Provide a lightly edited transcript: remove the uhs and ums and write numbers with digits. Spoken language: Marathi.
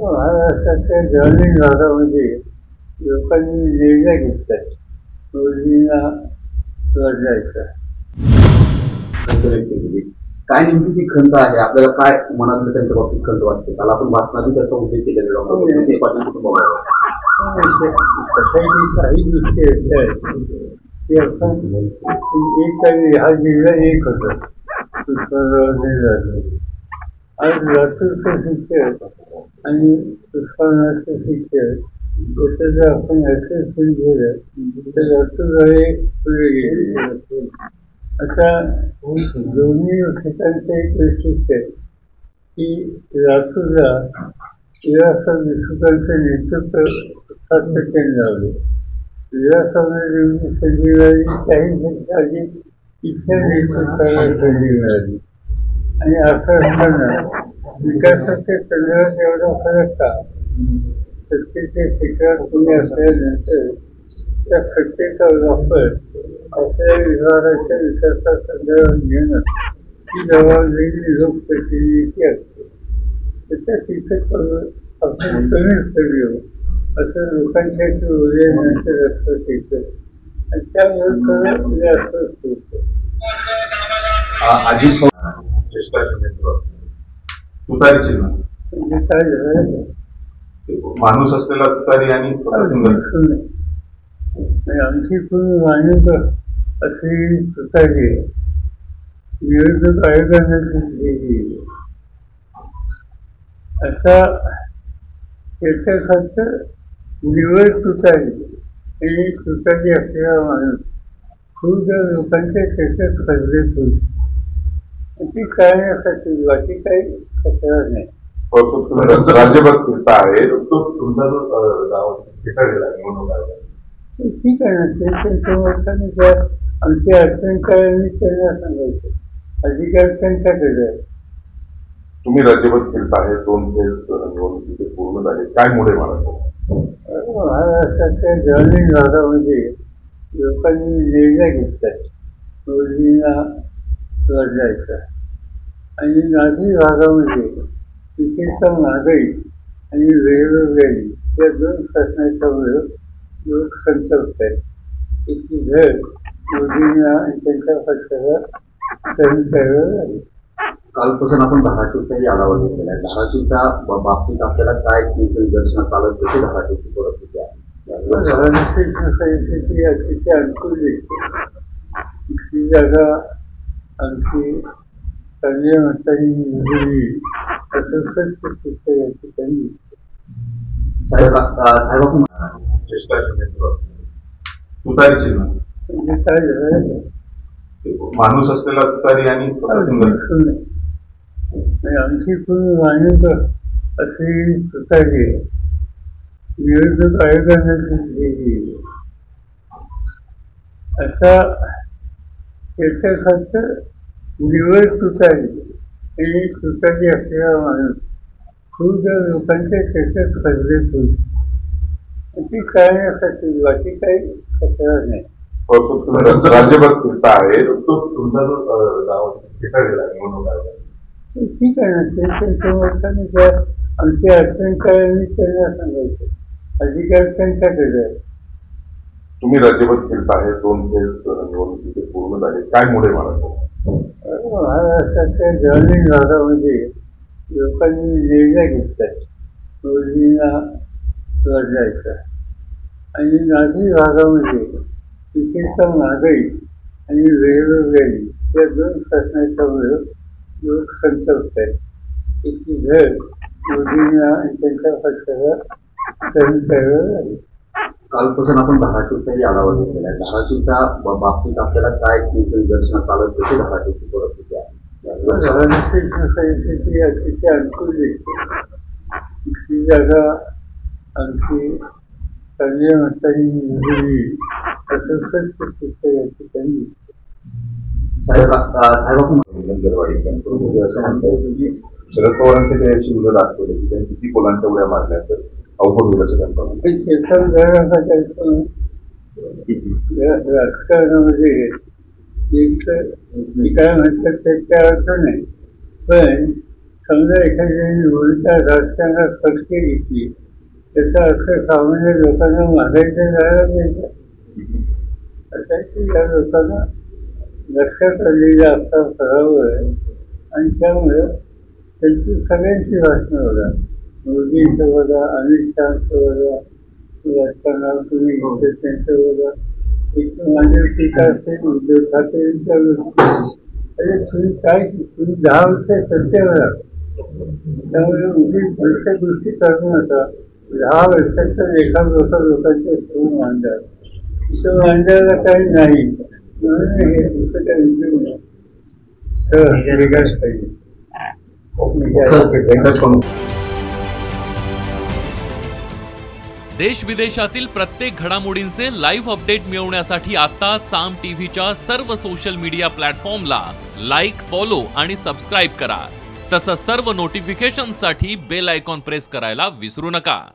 महाराष्ट्राच्या ग्रामीण भागामध्ये लोकांनी निर्णय घेतलाय मोदींना बदलायचा. काय नेमकी ती खंत आहे? आपल्याला काय मनातलं त्यांच्या बाबतीत खंत वाटते? काल आपण भाषणातही त्याचा उल्लेख केलेला डॉक्टर पाटील कुटुंबाबाबत. काही गोष्टी अशा आहेत की आपण हा जिल्हा एक होता, आज लातूरचं शिक्षण आणि उस्मानाबादचं शिक्षण जसं जर आपण ॲसेसमेंट केलं तर लातूरकडे पुढे गेले. असा दोन्ही ठिकाणचं एक वैशिष्ट्य आहे की लातूरला विलासराव देशमुखांचं नेतृत्व 7% लावलं. विलासरावने जेवढी संधी मिळाली काही आधी इतर नेतृत्वाला संधी मिळाली आणि असं असताना विकासाच्या संदर्भात एवढा फरक का? सत्तेच्या शिखरात कोणी असल्यानंतर त्या सत्तेचा वापर आपल्या विभागाच्या विकासासंदर्भात घेणं ही जबाबदारी लोकप्रतिनिधीची असते. त्याच्या तिथं आपण कमी करूया असं लोकांसाठी उरल्यानंतर लक्षात येतं आणि त्यामुळे थोडं जास्त होतं. तुतारी चिन्ह म्हणजे काय झालं माणूस असलेला तुतारी आणि आमची पूर्ण मान्यता अशी तुतारी निवडणूक आयोगाने दिली. असा त्याच्या फक्त निवड तुतारी आणि तुतारी असलेला माणूस खूप लोकांच्या त्याच्यात खरेदीत होती. ती करण्यासाठी बाकी काही तक्रार नाही. राज्यभर फिरता आहे तो तुमचा जो गाव गेला निवडणूक आयोगाने ठीक आहे ना, त्यांच्या मताने त्या आमची अडचणकारांनी त्यांना सांगायचं, अधिकार त्यांच्याकडे आहे. तुम्ही राज्यभर फिरता आहे, 2 फेज निवडणुकीचे पूर्ण झाले, काय मुळे महाराष्ट्राच्या ग्रामीण भागामध्ये लोकांनी निर्णय घेतलाय मोदींना बदलायचा आणि नागरी भागामध्ये विशेषतः महागाई आणि बेरोजगारी या 2 प्रश्नाच्यामुळे लोक संतप्त आहेत. त्याची झळ मोदींना आणि त्यांच्या पक्षाला सहन करावं लागेल. कालपासून आपण धाराशिवचाही आढावा घेतलेला आहे. धाराशिवच्या बाबतीत आपल्याला काय निदर्शनास आलं, कशी धाराशिवची परिस्थिती आहे? धाराशिवची परिस्थिती अतिशय अनुकूल दिसते. ही जागा आमची चांगल्या मतांनी निवडली असं सत्य या ठिकाणी दिसते. साहेब आपण तुतारी चिन्ह म्हणजे काय झालं माणूस असलेला तुतारी आणि आमची पूर्ण मान्यता अशी तुतारी निवडणूक आयोगाने दिली. असा त्याच्या फक्त निवड तुतारी आणि तुतारी असलेला माणूस खूप लोकांच्या त्याच्यात खरेदीत होती. ती करण्यासाठी बाकी काही तक्रार नाही. राज्यभर फिरता आहे तो तुमचा जो गाव गेला निवडणूक आयोगाने ठीक आहे ना, त्यांच्या मताने त्या आमची अडचणकारांनी त्यांना सांगायचं, अधिकार त्यांच्याकडे आहे. तुम्ही राज्यभर फिरता आहे, 2 फेज निवडणुकीचे पूर्ण झाले, काय मुळे महाराष्ट्राच्या ग्रामीण भागामध्ये लोकांनी निर्णय घेतलाय मोदींना बदलायचा आणि नागरी भागामध्ये विशेषतः महागाई आणि बेरोजगारी या 2 प्रश्नाच्यामुळे लोक संतप्त आहेत. त्याची झळ मोदींना आणि त्यांच्या पक्षाला सहन करावं लागेल. कालपासून आपण धाराशिवचाही आढावा घेतलेला आहे. धाराशिवच्या बाबतीत आपल्याला काय निदर्शनास आलं, कशी धाराशिवची परिस्थिती आहे? धाराशिवची परिस्थिती अतिशय अनुकूल दिसते. ही जागा आमची चांगल्या मतांनी निवडली असं सत्य या ठिकाणी दिसते. साहेब आपण असं म्हणता येईल की शरद पवारांचे ते अशी उद्या दाखवले की त्यांनी किती पोलांच्या उड्या मारल्या तर अवघड होईल असं त्यांचं राजकारणामध्ये एक काय म्हणतात त्याच्या अर्थ नाही, पण समजा एखाद्या निवडीच्या राजकारणात फटके घेतली त्याचा अर्थ सामान्य लोकांना मागायचं जायला द्यायचं असं की या लोकांना लक्षात आलेल्या असता बरोबर आहे आणि त्यामुळे त्यांची सगळ्यांची भाषणं बघा मोदींचं बघा अमित शहाचं बघा राजकारणावर तुम्ही घेतलं त्यांचं बघा एक माझी टीका असेल उद्धव ठाकरे यांच्या अरे तुम्ही काय तुम्ही 10 वर्ष सत्तेवर आहात त्यामुळे उद्या गोष्टी करू नका 10 वर्षाच्या एका लोकांच्या सोडून मांडतात असं मांडायला काही नाही म्हणून हे दुसरं काही विषय नाही सर वेगळाच पाहिजे देश विदेशातील प्रत्येक घडामोडींचे लाईव्ह अपडेट मिळवण्यासाठी आता साम टीव्हीच्या सर्व सोशल मीडिया प्लॅटफॉर्मला लाईक, फॉलो आणि सबस्क्राईब करा. तसंच सर्व नोटिफिकेशनसाठी बेल आयकॉन प्रेस करायला विसरू नका.